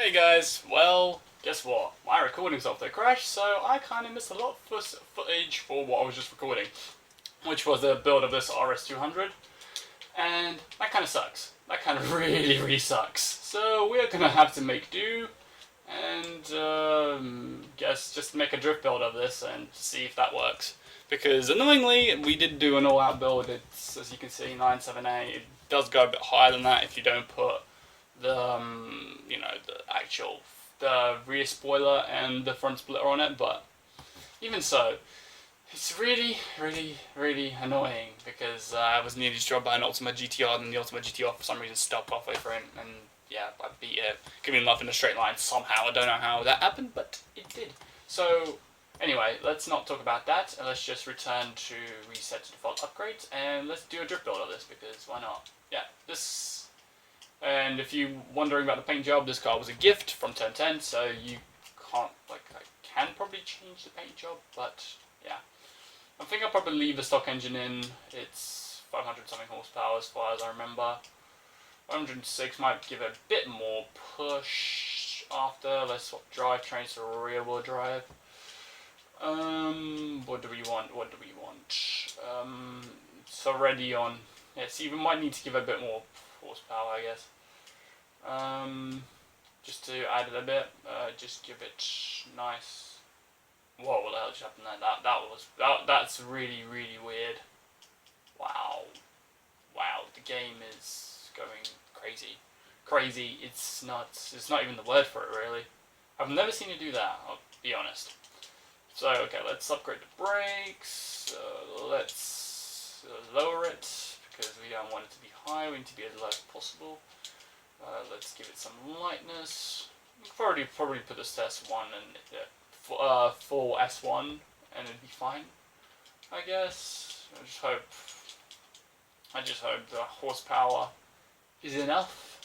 Hey guys, well, guess what? My recording software crashed, so I kind of missed a lot of footage for what I was just recording, which was the build of this RS200, and that kind of sucks. That kind of really sucks. So we're gonna have to make do, and guess just make a drift build of this and see if that works. Because annoyingly, we did do an all-out build. It's, as you can see, 978. It does go a bit higher than that if you don't put the the rear spoiler and the front splitter on it, but even so, it's really annoying because I was nearly destroyed by an Ultima GTR and then the Ultima GTR for some reason stopped halfway through and yeah, I beat it, giving life in a straight line somehow. I don't know how that happened, but it did. So anyway, let's not talk about that, and let's just return to reset to default upgrades, and let's do a drift build of this because why not? Yeah, this. And if you're wondering about the paint job, this car was a gift from Turn 10, so you can't, I can probably change the paint job, but yeah. I think I'll probably leave the stock engine in. It's 500 something horsepower as far as I remember. 106 might give it a bit more push after. Let's swap drivetrains to rear wheel drive. What do we want? It's already on. Yeah, see, we might need to give it a bit more horsepower, I guess. Just to add it a bit, just give it nice. Whoa, what the hell just happened there? That's really weird. Wow, the game is going crazy. It's nuts. It's not even the word for it, really. I've never seen it do that, I'll be honest. So okay, let's upgrade the brakes. Let's lower it because we don't want it to be high. We need to be as low as possible. Let's give it some lightness. We could probably put this to S1 and full S1, and it'd be fine, I guess. I just hope the horsepower is enough,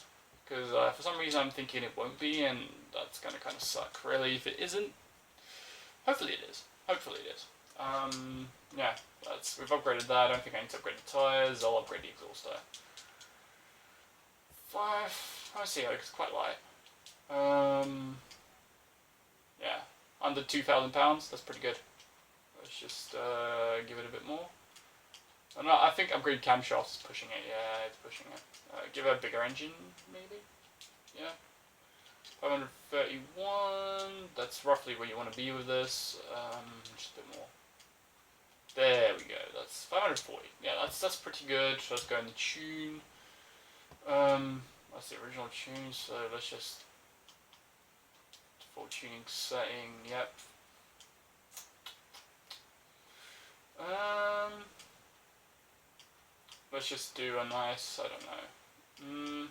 because for some reason I'm thinking it won't be, and that's gonna kind of suck. Really, if it isn't, hopefully it is. Yeah, we've upgraded that. I don't think I need to upgrade the tires. I'll upgrade the exhaust though. I see, it's quite light. Yeah, under 2,000 pounds. That's pretty good. Let's just give it a bit more. I think upgrade camshafts is pushing it. Yeah, it's pushing it. Give it a bigger engine, maybe. Yeah. 531. That's roughly where you want to be with this. Just a bit more. There we go. That's 540. Yeah, that's pretty good. So let's go in the tune. That's the original tune, so let's just full tuning setting, yep. Let's just do a nice, I don't know,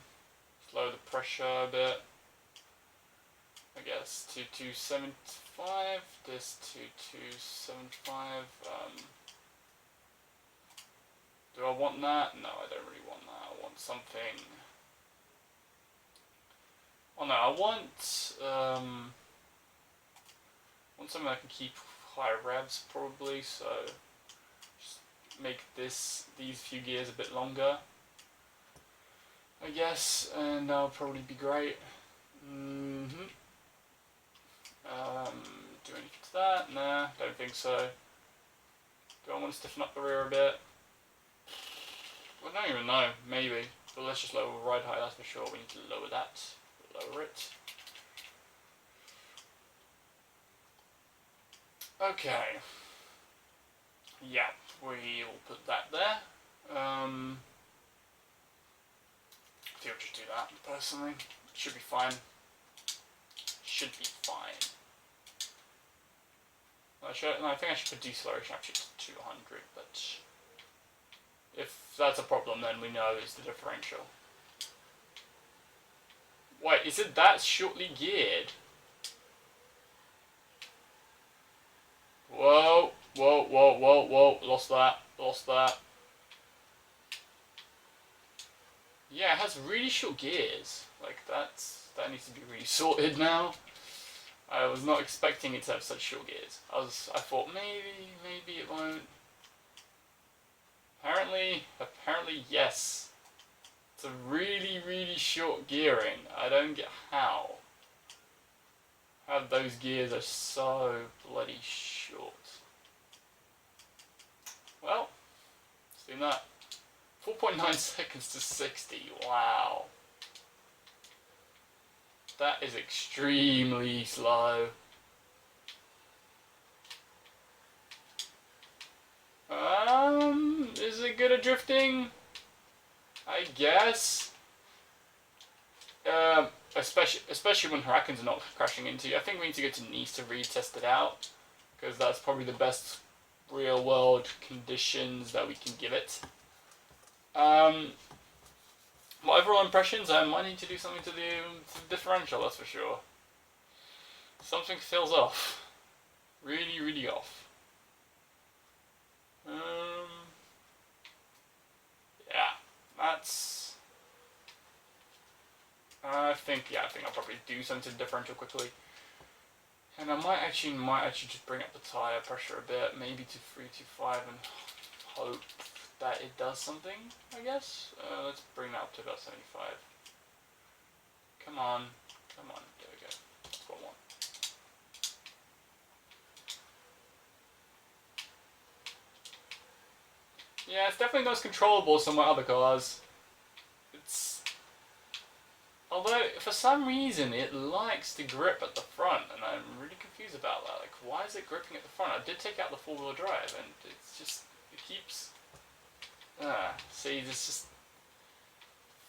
lower the pressure a bit, I guess, to 275, this to 275, do I want that? No, I don't really want that. I want something. Oh no, I want something I can keep higher revs probably. So just make these few gears a bit longer, I guess, and that'll probably be great. Do anything to that? Nah, don't think so. Do I want to stiffen up the rear a bit? I don't even know, maybe. But let's just lower ride height, that's for sure. We need to lower that. Lower it. Okay. Yeah, we will put that there. I think I'll just do that, personally. Should be fine. I think I should put deceleration actually to 200, but if that's a problem, then we know it's the differential. Wait, is it that shortly geared? Whoa, lost that. Yeah, it has really short gears. Like, that needs to be really sorted now. I was not expecting it to have such short gears. I thought maybe it won't. Apparently yes. It's a really short gearing. I don't get how. how those gears are so bloody short. Well, let's do that. 4.9 seconds to 60. Wow. That is extremely slow. Is it good at drifting? I guess. Especially when Hurricanes are not crashing into you. I think we need to go to Nice to retest it out, because that's probably the best real world conditions that we can give it. My overall impressions, I might need to do something to the differential, that's for sure. Something feels off. Really, really off. Yeah, that's... I think I'll probably do something to the differential quickly. And I might actually just bring up the tyre pressure a bit, maybe to 325, and hope that it does something, I guess. Let's bring that up to about 75. Come on, there we go. That's what I want. Yeah, it's definitely not as controllable as some of my other cars. Although, for some reason, it likes to grip at the front, and I'm really confused about that. Like, why is it gripping at the front? I did take out the four-wheel drive, and it's just, it keeps... see, this just...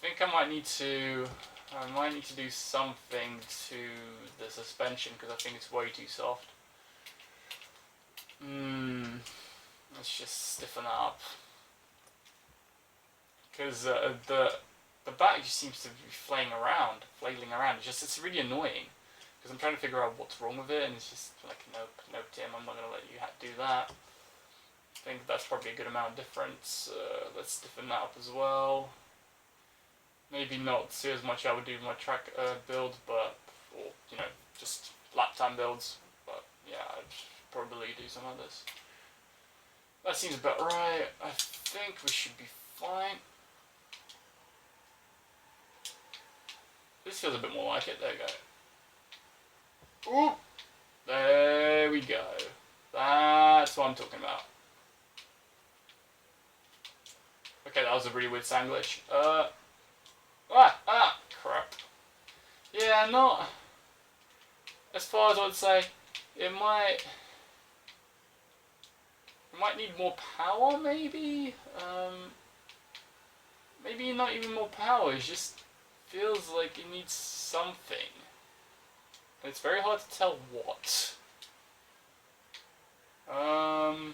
I think I might need to do something to the suspension, because I think it's way too soft. Let's just stiffen up. Because the back just seems to be flailing around. It's really annoying. Because I'm trying to figure out what's wrong with it, and it's just like, nope, Tim, I'm not going to let you do that. I think that's probably a good amount of difference. Let's stiffen that up as well. Maybe not see as much I would do with my track build, but, or, just lap time builds. But, yeah, I'd probably do some of this. That seems about right. I think we should be fine. This feels a bit more like it. There we go. Ooh! There we go. That's what I'm talking about. Okay, that was a really weird sound glitch. Crap. Yeah, not... As far as I would say, it might need more power, maybe? Maybe not even more power, it just feels like it needs something. And it's very hard to tell what. I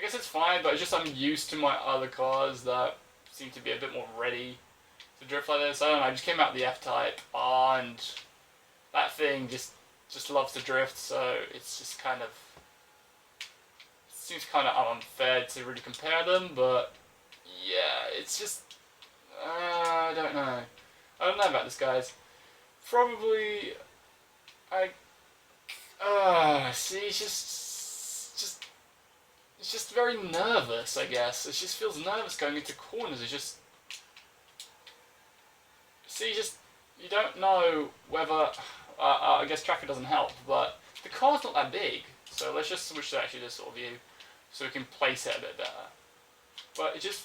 guess it's fine, but it's just I'm used to my other cars that seem to be a bit more ready to drift like this. I don't know, I just came out the F-Type, and that thing just loves to drift, so it's just kind of... It seems kind of unfair to really compare them, but yeah, it's just... I don't know. I don't know about this, guys. Probably... see, it's just very nervous, I guess. It just feels nervous going into corners. It's just... See, you don't know whether... I guess tracker doesn't help, but the car's not that big. So let's just switch to actually this sort of view, so we can place it a bit better. But it just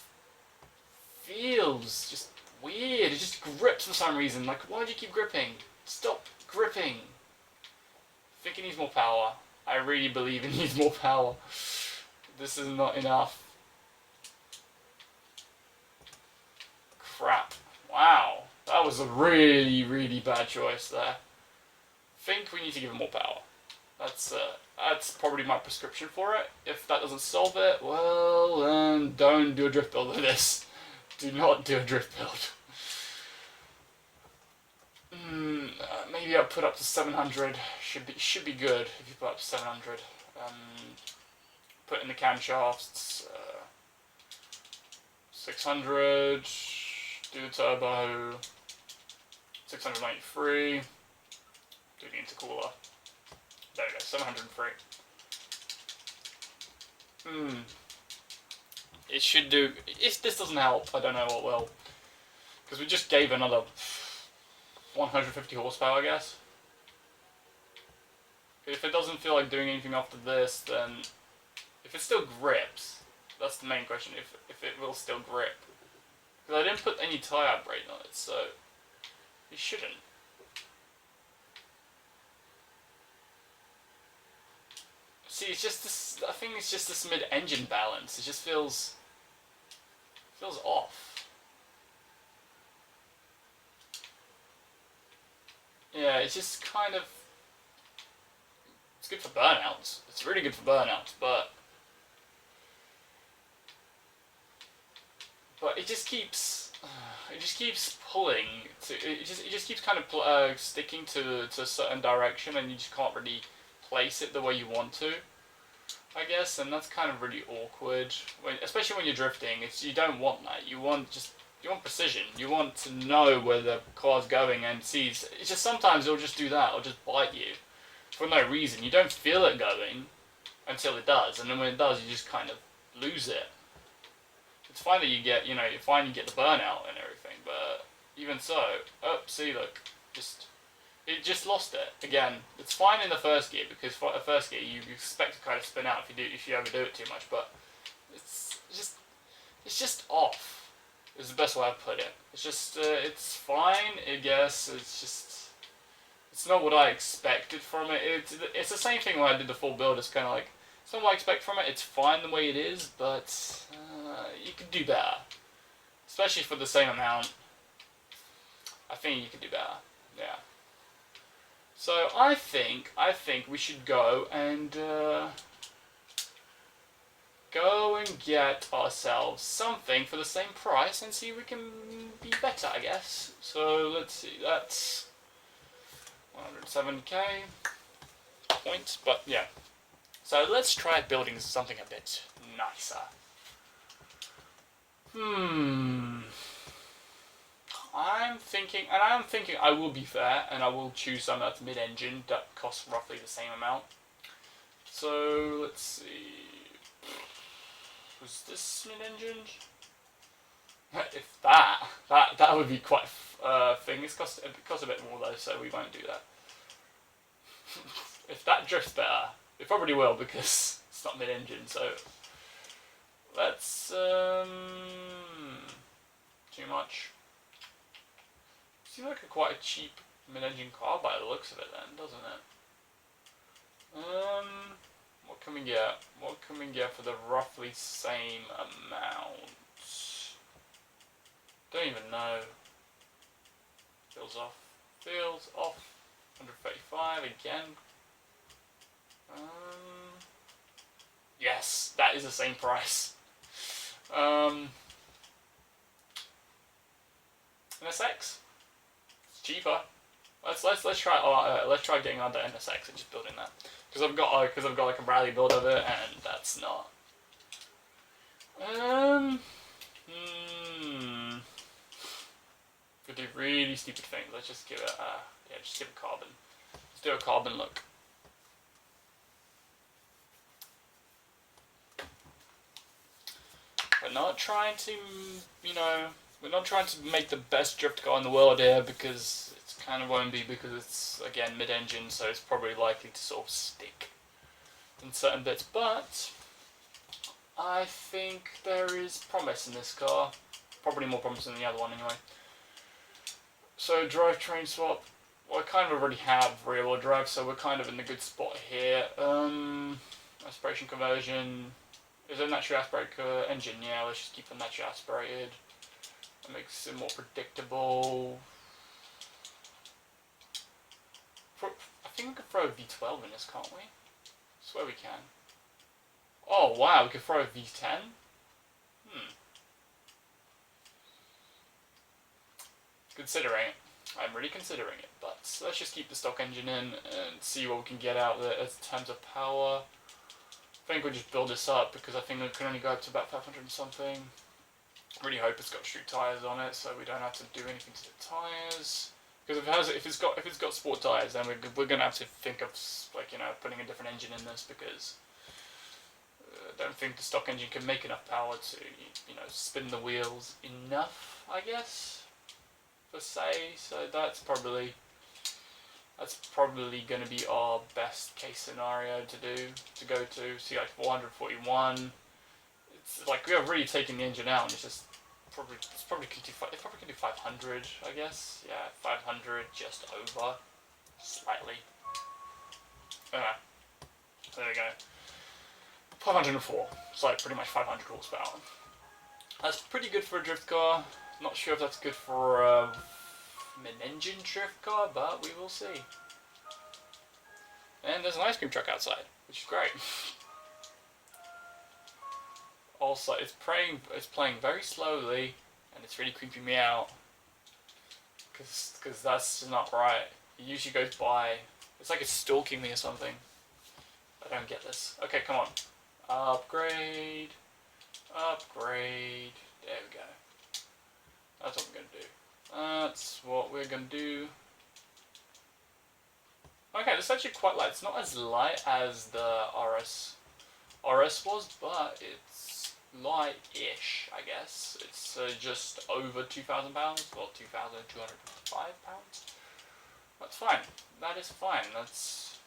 feels just weird. It just grips for some reason. Like, why do you keep gripping? Stop gripping. I think it needs more power. I really believe it needs more power. This is not enough. Crap. Wow. That was a really, really bad choice there. I think we need to give it more power. That's probably my prescription for it. If that doesn't solve it, well, then don't do a drift build of this. Do not do a drift build. Maybe I'll put up to 700. Should be good if you put up to 700. Put in the camshafts. 600. Do the turbo. 693. Do the intercooler. There we go, 703. It should do... If this doesn't help, I don't know what will. Because we just gave another 150 horsepower, I guess. If it doesn't feel like doing anything after this, then if it still grips, that's the main question. If it will still grip, because I didn't put any tire upgrade on it, so it shouldn't. See, it's just this. I think it's just this mid-engine balance. It just feels off. Yeah, it's just kind of. It's good for burnouts. It's really good for burnouts, but it just keeps. It just keeps pulling. It just keeps kind of sticking to a certain direction, and you just can't really place it the way you want to, I guess, and that's kind of really awkward. Especially when you're drifting, you don't want that. You want precision. You want to know where the car's going, and it's just sometimes it'll just do that. It'll just bite you for no reason. You don't feel it going until it does, and then when it does, you just kind of lose it. It's fine that you get, you finally get the burnout and everything, but even so, see, look, it just lost it again. It's fine in the first gear because for the first gear you expect to kind of spin out if you overdo it too much, but it's just off. Is the best way I put it. It's just it's fine, I guess. It's not what I expected from it. It's the same thing when I did the full build. It's kind of like it's not what I expect from it. It's fine the way it is, but you could do better, especially for the same amount. I think you could do better. Yeah. So I think we should go and get ourselves something for the same price and see if we can be better, I guess. So let's see, that's 107k points, but yeah. So let's try building something a bit nicer. I'm thinking I will be fair, and I will choose something that's mid-engine that costs roughly the same amount. So let's see. Was this mid-engine? If that would be quite thing. It costs a bit more though, so we won't do that. If that drifts better, it probably will because it's not mid-engine. So let's too much. Seems like quite a cheap mid-engine car by the looks of it then, doesn't it? What can we get? What can we get for the roughly same amount? Don't even know. Feels off. Feels off. 135 again. Yes, that is the same price. NSX. Cheaper. Let's try getting onto NSX and just building that because I've got like a Bradley build of it, and that's not. Could do really stupid things. Let's just give it just give it carbon. Let's do a carbon look. We're not trying to, we're not trying to make the best drift car in the world here because it kind of won't be, because it's, again, mid-engine, so it's probably likely to sort of stick in certain bits, but I think there is promise in this car. Probably more promise than the other one anyway. So drivetrain swap, well, I kind of already have rear-wheel drive, so we're kind of in the good spot here. Aspiration conversion. Is it a naturally aspirated engine? Yeah, let's just keep it naturally aspirated. It makes it more predictable. I think we could throw a V12 in this, can't we? I swear we can. Oh wow, we could throw a V10? Considering it. I'm really considering it, but let's just keep the stock engine in and see what we can get out of it in terms of power. I think we'll just build this up because I think it can only go up to about 500 and something. Really hope it's got true tyres on it, so we don't have to do anything to the tyres. Because if it's got sport tyres, then we're gonna have to think of putting a different engine in this, because I don't think the stock engine can make enough power to spin the wheels enough, I guess, per se. So that's probably That's probably going to be our best case scenario to go to. See, like 441. It's like we are really taking the engine out, and it's probably can do 500, I guess. Yeah, 500, just over, slightly. So there we go. 504. So like pretty much 500 horsepower. That's pretty good for a drift car. Not sure if that's good for an engine drift car, but we will see. And there's an ice cream truck outside, which is great. Also, it's playing very slowly, and it's really creeping me out. Because that's not right. It usually goes by. It's like it's stalking me or something. I don't get this. Okay, come on. Upgrade. Upgrade. There we go. That's what we're going to do. That's what we're going to do. Okay, this is actually quite light. It's not as light as the RS was, but it's light-ish, I guess. It's just over 2,000 pounds, or 2,255 pounds. That's fine. That is fine. That's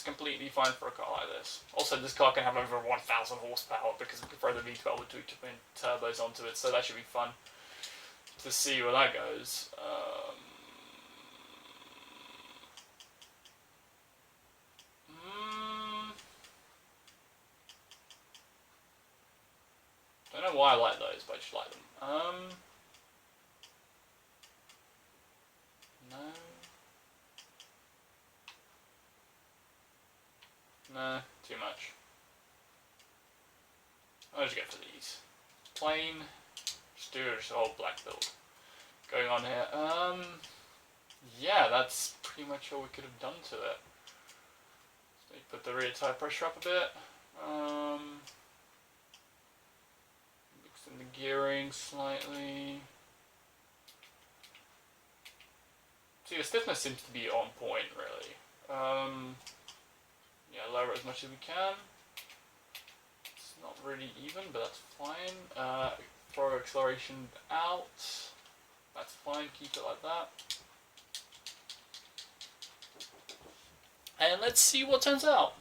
completely fine for a car like this. Also, this car can have over 1,000 horsepower because we can throw the V12 with 2 twin turbos onto it, so that should be fun to see where that goes. Don't know why I like those, but I just like them. No. No, too much. I'll just go for these. Plain, just do a whole black build going on here. Yeah, that's pretty much all we could have done to it. So you put the rear tire pressure up a bit. Mixing the gearing slightly. See, the stiffness seems to be on point, really. Yeah, lower it as much as we can. It's not really even, but that's fine. Throw acceleration out. That's fine, keep it like that. And let's see what turns out.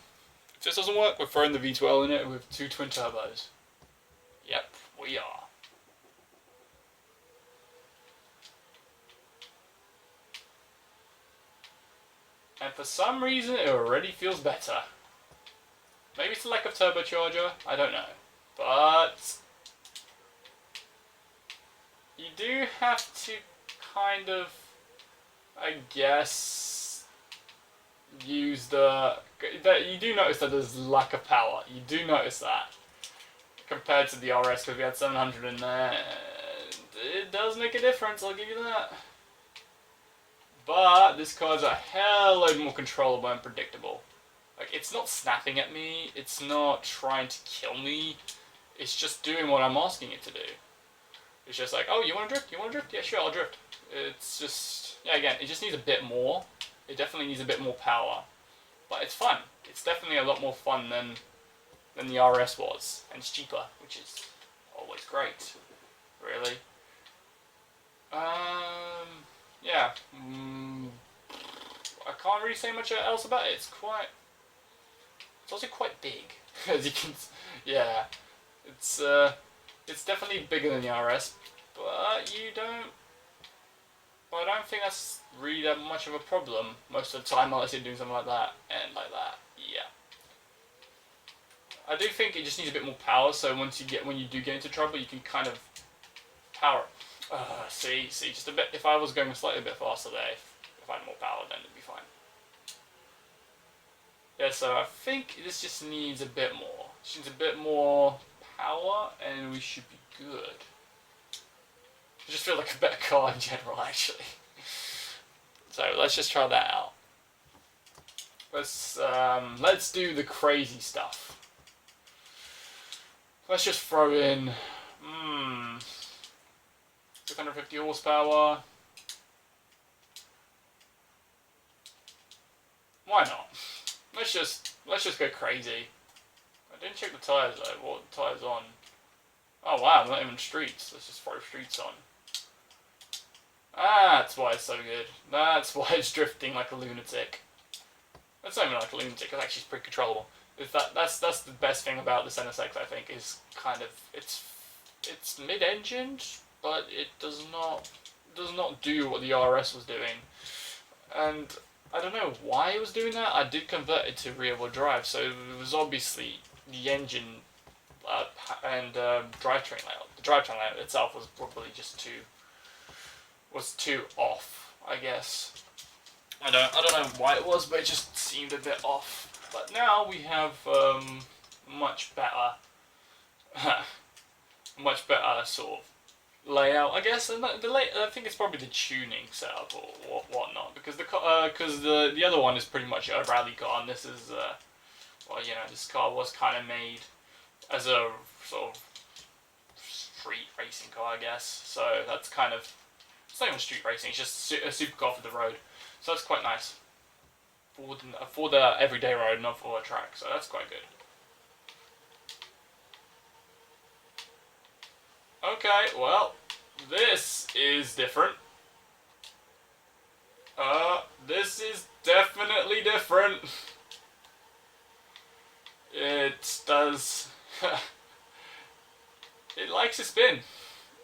If this doesn't work, we're throwing the V12 in it with 2 twin turbos. Yep, we are. And for some reason, it already feels better. Maybe it's a lack of turbocharger, I don't know. But you do have to kind of, I guess, use you do notice that there's lack of power. You do notice that. Compared to the RS, because we had 700 in there. It does make a difference, I'll give you that. But this car's a hell load more controllable and predictable. Like, it's not snapping at me, it's not trying to kill me, it's just doing what I'm asking it to do. It's just like, oh, you want to drift? You want to drift? Yeah, sure, I'll drift. It's just, yeah, again, it just needs a bit more. It definitely needs a bit more power. But it's fun. It's definitely a lot more fun than the RS was. And it's cheaper, which is always great, really. Yeah. I can't really say much else about it. It's also quite big, as you can. Yeah, it's definitely bigger than the RS, but I don't think that's really that much of a problem most of the time unless you're doing something like that and like that. Yeah. I do think it just needs a bit more power. So when you do get into trouble, you can kind of power it. See, just a bit. If I was going slightly a bit faster there, if I had more power, then it'd be fine. Yeah, so I think this just needs a bit more. Just needs a bit more power, and we should be good. I just feel like a better car in general, actually. So let's just try that out. Let's do the crazy stuff. Let's just throw in 650 horsepower. Why not? Let's just go crazy. I didn't check the tyres though. What the tyres on? Oh wow, not even streets. Let's just throw streets on. That's why it's so good. That's why it's drifting like a lunatic. That's not even like a lunatic. It's actually pretty controllable. That's the best thing about this NSX, I think, is kind of it's mid-engined, but it does not do what the RS was doing, and I don't know why it was doing that. I did convert it to rear-wheel drive, so it was obviously the engine and drivetrain layout. The drivetrain layout itself was probably just too off, I guess. I don't know why it was, but it just seemed a bit off. But now we have much better, much better sort of layout, I guess. And I think it's probably the tuning setup or whatnot, because the other one is pretty much a rally car, and this is well, you know, this car was kind of made as a sort of street racing car, I guess. So that's kind of, it's not even street racing, it's just a supercar for the road. So that's quite nice for the everyday road, not for a track. So that's quite good. Okay, well, this is different. This is definitely different. It does. It likes to spin.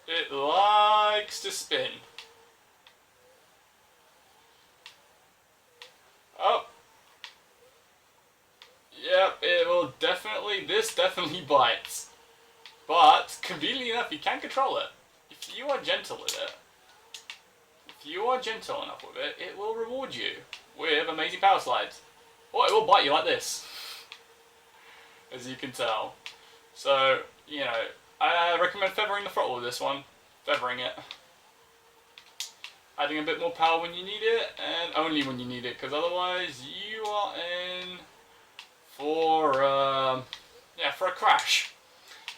It likes to spin. Oh. Yep, it will definitely, this definitely bites. But, conveniently enough, you can control it. If you are gentle with it, if you are gentle enough with it, it will reward you with amazing power slides. Or it will bite you like this. As you can tell. So, you know, I recommend feathering the throttle with this one. Feathering it. Adding a bit more power when you need it, and only when you need it, because otherwise you are in for for a crash.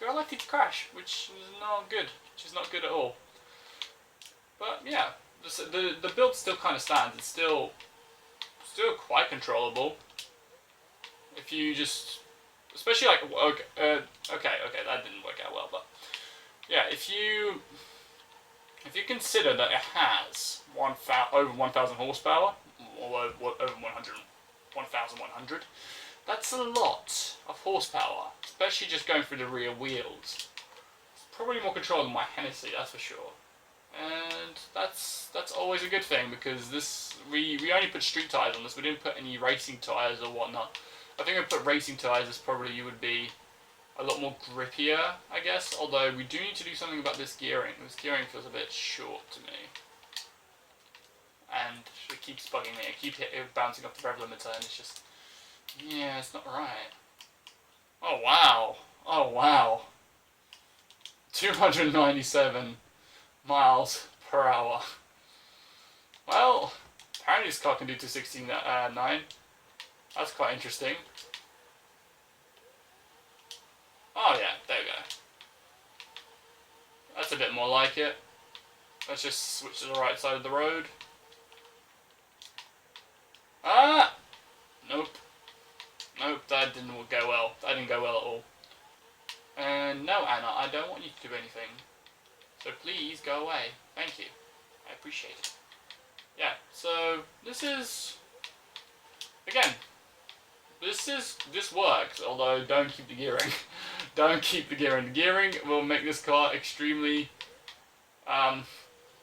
You're likely to crash, which is not good. Which is not good at all. But yeah, the build still kind of stands. It's still quite controllable. If you just, especially like okay, that didn't work out well, but yeah, if you consider that it has over 1,000 horsepower, or over 1,100, that's a lot of horsepower, especially just going through the rear wheels. It's probably more controllable than my Hennessy, that's for sure. And that's always a good thing, because this we only put street tyres on this. We didn't put any racing tyres or whatnot. I think if we put racing tyres, this probably would be a lot more grippier, I guess, although we do need to do something about this gearing. This gearing feels a bit short to me. And it keeps bugging me. I keep bouncing off the rev limiter, and it's just, yeah, it's not right. Oh wow. Oh wow. 297 miles per hour. Well, apparently this car can do 269. That's quite interesting. Oh yeah, there we go. That's a bit more like it. Let's just switch to the right side of the road. Ah! Nope. Nope, that didn't go well. That didn't go well at all. And no, Anna, I don't want you to do anything. So please go away. Thank you. I appreciate it. Yeah, so this is, again, this works, although don't keep the gearing. Don't keep the gearing. The gearing will make this car extremely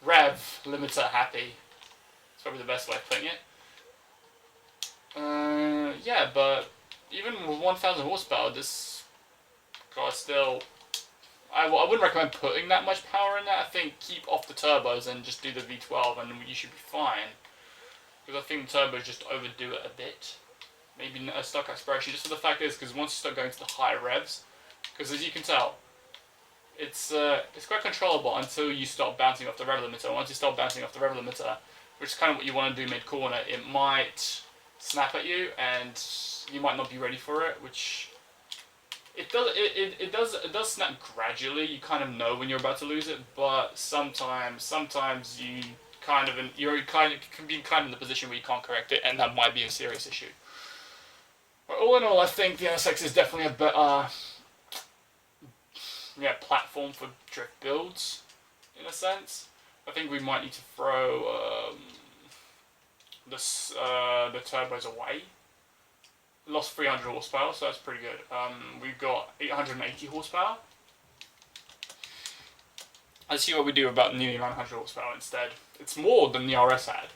rev limiter happy. It's probably the best way of putting it. Yeah, but even with 1,000 horsepower, this car still, I wouldn't recommend putting that much power in that. I think keep off the turbos and just do the V12 and you should be fine. Because I think the turbos just overdo it a bit. Maybe a stock aspiration, just for the fact is, because once you start going to the higher revs, because as you can tell, it's quite controllable until you start bouncing off the rev limiter. Once you start bouncing off the rev limiter, which is kind of what you want to do mid-corner, it might snap at you and you might not be ready for it, which it does snap gradually. You kind of know when you're about to lose it, but sometimes you can be in the position where you can't correct it, and that might be a serious issue. But all in all, I think the NSX is definitely a better platform for drift builds, in a sense. I I think we might need to throw the turbos away. Lost 300 horsepower, so that's pretty good. We've got 880 horsepower. Let's see what we do about nearly 900 horsepower instead. It's more than the RS had.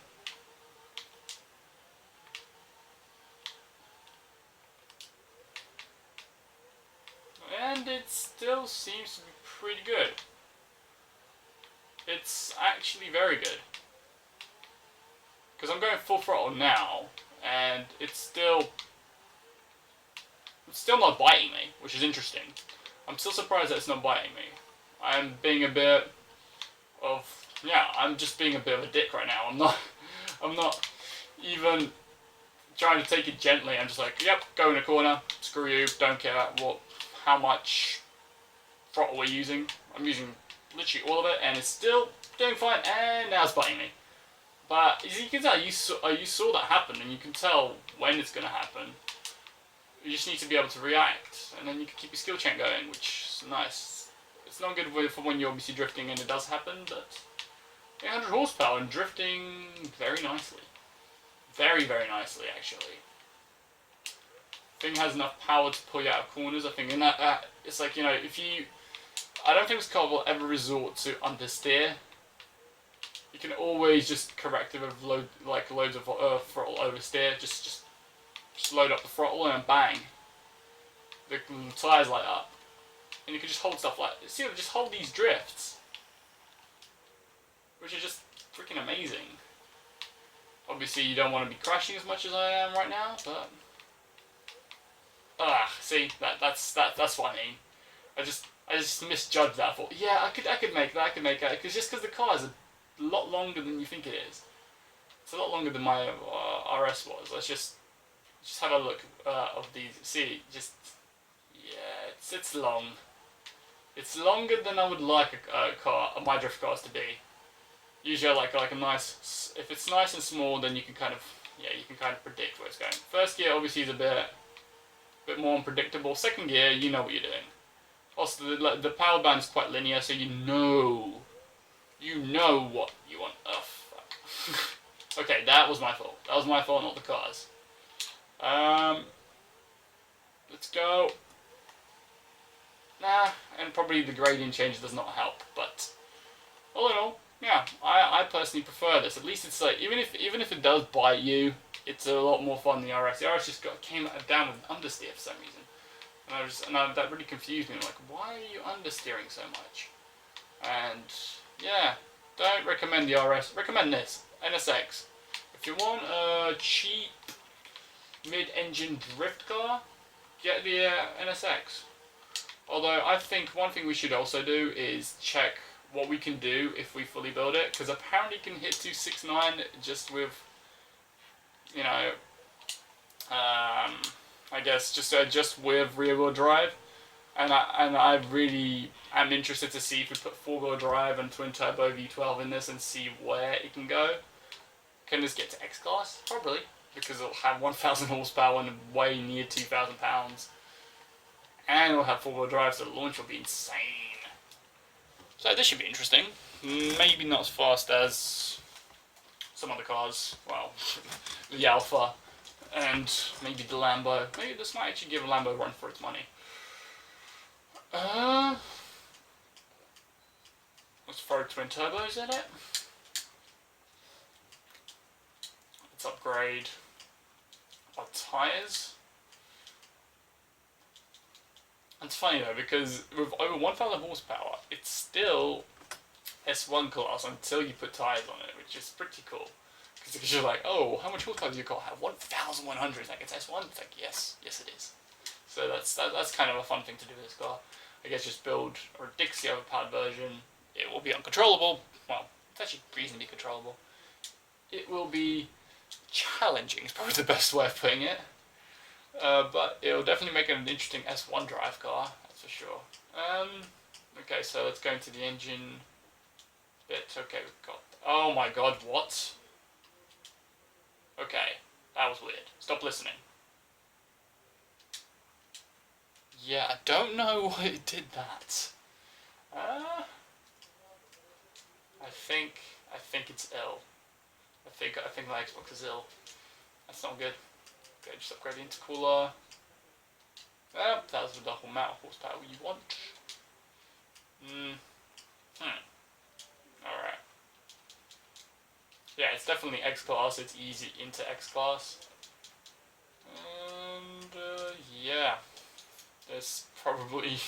And it still seems to be pretty good. It's actually very good. Because I'm going full throttle now, and it's still not biting me, which is interesting. I'm still surprised that it's not biting me. I'm being a bit of, yeah, I'm just being a bit of a dick right now. I'm not even trying to take it gently. I'm just like, yep, go in a corner, screw you, don't care how much throttle we're using. I'm using literally all of it, and it's still doing fine, and now it's biting me. But as you can tell, you saw that happen, and you can tell when it's going to happen. You just need to be able to react, and then you can keep your skill chain going, which is nice. It's not good for when you're obviously drifting and it does happen, but 800 horsepower and drifting very nicely. Very, very nicely, actually. Thing has enough power to pull you out of corners, I think, and that it's like, you know, I don't think this car will ever resort to understeer. You can always just correct it with loads of throttle oversteer. Just load up the throttle and bang, the tyres light up, and you can just hold stuff like, see, just hold these drifts, which is just freaking amazing. Obviously, you don't want to be crashing as much as I am right now, but see, that's what I mean. I just misjudged that. I thought, yeah, I could make that, because the car is a lot longer than you think it is. It's a lot longer than my RS was. Let's just have a look of these. See, yeah, it's long. It's longer than I would like my drift cars to be. Usually, I like a nice. If it's nice and small, then you can kind of predict where it's going. First gear obviously is a bit more unpredictable. Second gear, you know what you're doing. Also, the power band is quite linear, so you know what you want. Oh, fuck. Okay, that was my fault. That was my fault, not the cars. Let's go. Nah, and probably the gradient change does not help, but all in all, yeah, I personally prefer this. At least it's like, even if it does bite you, it's a lot more fun than the RS. The RS just came down with an understeer for some reason. And that really confused me. I'm like, why are you understeering so much? And yeah, don't recommend the RS. Recommend this, NSX. If you want a cheap mid-engine drift car, get the NSX. Although I think one thing we should also do is check what we can do if we fully build it, because apparently you can hit 269 just with, you know, I guess just with rear-wheel drive, and I really am interested to see if we put four-wheel drive and twin-turbo V12 in this and see where it can go. Can this get to X-Class? Probably, because it'll have 1,000 horsepower and weigh near 2,000 pounds, and it'll have four-wheel drive, so the launch will be insane. So this should be interesting. Maybe not as fast as some other cars. Well, the Alpha. And maybe the Lambo. Maybe this might actually give a Lambo a run for its money. Let's throw twin turbos at it. Let's upgrade our tyres. It's funny though, because with over 1,000 horsepower, it's still S1 class until you put tyres on it, which is pretty cool. Because you're like, oh, how much horsepower do your car have? 1,100. Like, it's S1. It's like, yes, it is. So that's kind of a fun thing to do with this car. I guess just build a ridiculously overpowered version. It will be uncontrollable. Well, it's actually reasonably controllable. It will be challenging. Is probably the best way of putting it. But it'll definitely make it an interesting S1 drive car. That's for sure. Okay, so let's go into the engine bit. Okay, we've got. Oh my God, what? Okay, that was weird. Stop listening. Yeah, I don't know why it did that. I think it's ill. I think my Xbox is ill. That's not good. Okay, just upgrade the intercooler. That was the whole amount of horsepower you want. Alright. Yeah, it's definitely X class. It's easy into X class. And yeah, this probably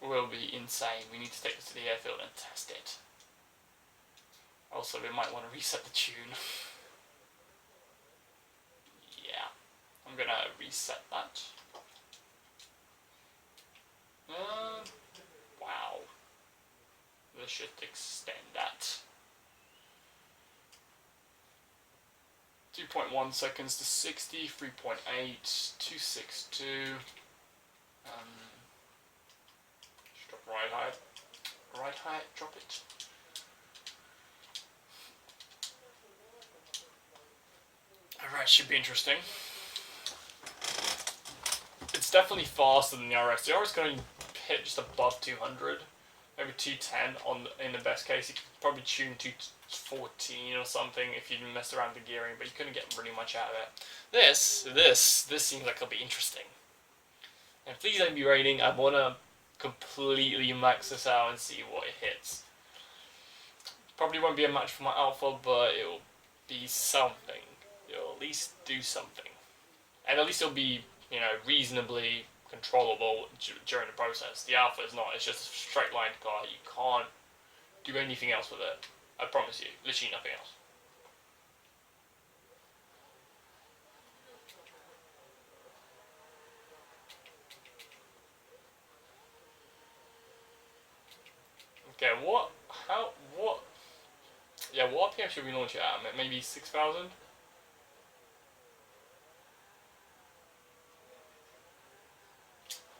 will be insane. We need to take this to the airfield and test it. Also, we might want to reset the tune. Yeah, I'm gonna reset that. Wow. This should extend that. 2.1 seconds to 60, 3.8, 262. Just drop right height, drop it. Alright, should be interesting. It's definitely faster than the RS. The RS going to hit just above 200, maybe 210 in the best case. You could probably tune 214 or something if you messed around with the gearing, but you couldn't get really much out of it. This seems like it'll be interesting. And please don't be rating. I want to completely max this out and see what it hits. Probably won't be a match for my Alpha, but it'll be something. It'll at least do something. And at least it'll be, reasonably controllable during the process. The Alpha is not. It's just a straight line car. You can't do anything else with it. I promise you. Literally nothing else. Okay, what? Yeah, what RPM should we launch it at? Maybe 6,000?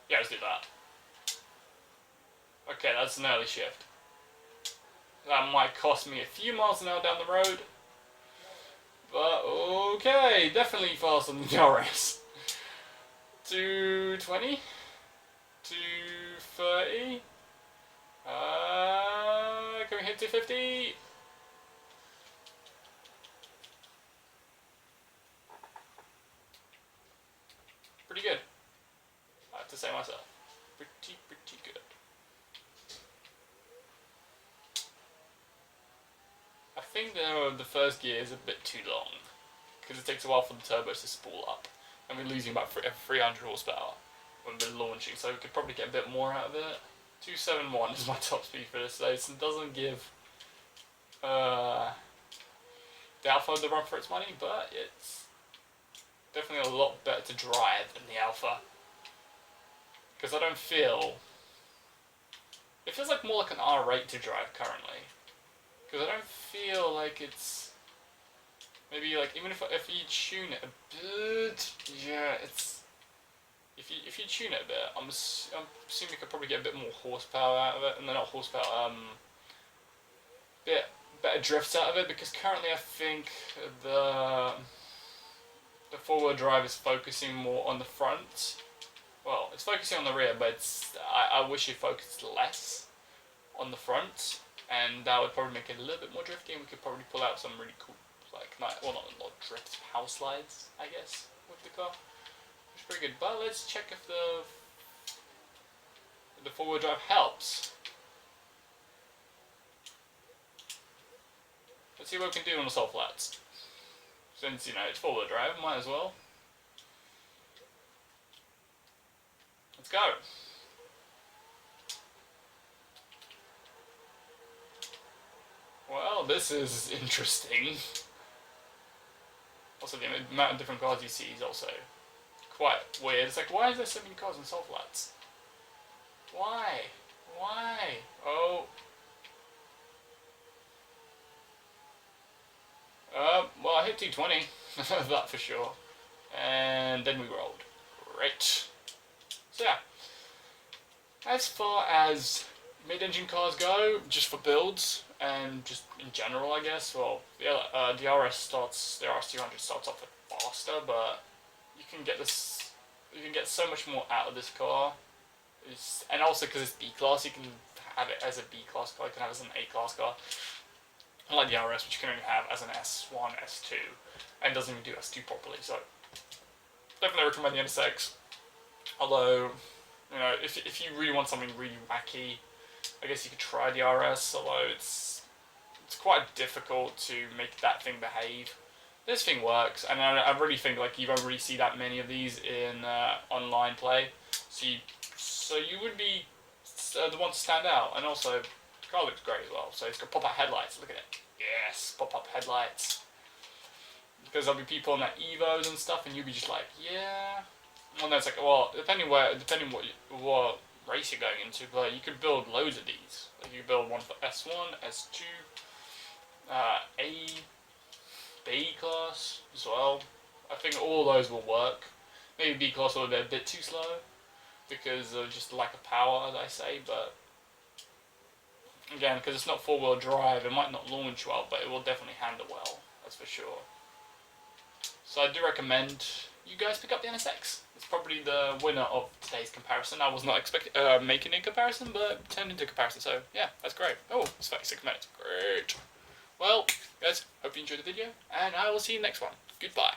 Yeah, let's do that. Okay, that's an early shift. That might cost me a few miles an hour down the road. But, okay, definitely faster than the RS. 220? 230? Can we hit 250? Pretty good. I have to say myself. Pretty good. I think the first gear is a bit too long, because it takes a while for the turbos to spool up, and we're losing about 300 horsepower when we're launching, so we could probably get a bit more out of it. 271 is my top speed for this, so it doesn't give the Alpha the run for its money, but it's definitely a lot better to drive than the Alpha. Because I don't feel... It feels like more like an R8 to drive currently. Because I don't feel like it's... Maybe like, even if you tune it a bit... Yeah, it's... If you tune it a bit, I'm assuming you could probably get a bit more horsepower out of it. And then not horsepower, bit better drifts out of it. Because currently I think the four-wheel drive is focusing more on the front. Well, it's focusing on the rear, but I wish it focused less on the front, and that would probably make it a little bit more drifty, and we could probably pull out some really cool, not drift, power slides, I guess, with the car. Which is pretty good, but let's check if the four-wheel drive helps. Let's see what we can do on the soft flats. Since, it's four-wheel drive, might as well. Let's go. Well, this is interesting. Also, the amount of different cars you see is also quite weird. It's like, why is there so many cars on soft flats? Why? Oh. Well, I hit 220, that for sure. And then we rolled. Great. So yeah, as far as mid-engine cars go, just for builds and just in general, I guess. Well, the RS200 starts off faster, but you can get so much more out of this car. And also because it's B class, you can have it as a B class car. You can have it as an A class car. unlike the RS, which you can only have as an S1, S2, and doesn't even do S2 properly. So definitely recommend the NSX. Although, you know, if you really want something really wacky, I guess you could try the RS. Although it's quite difficult to make that thing behave. This thing works, and I really think like you don't really see that many of these in online play. So you would be the one to stand out, and also the car looks great as well. So it's got pop-up headlights. Look at it. Yes, pop-up headlights. Because there'll be people on that Evos and stuff, and you'll be just like, yeah. Well, no, it's like, well, depending what race you're going into, but you could build loads of these. Like you build one for S1, S2, A, B class as well. I think all those will work. Maybe B class will be a bit too slow because of just the lack of power, as I say, but again, because it's not four-wheel drive, it might not launch well, but it will definitely handle well, that's for sure. So I do recommend you guys pick up the NSX. It's probably the winner of today's comparison. I was not making a comparison, but it turned into a comparison, so yeah, that's great. Oh, it's 36 minutes. Great. Well, guys, hope you enjoyed the video, and I will see you next one. Goodbye.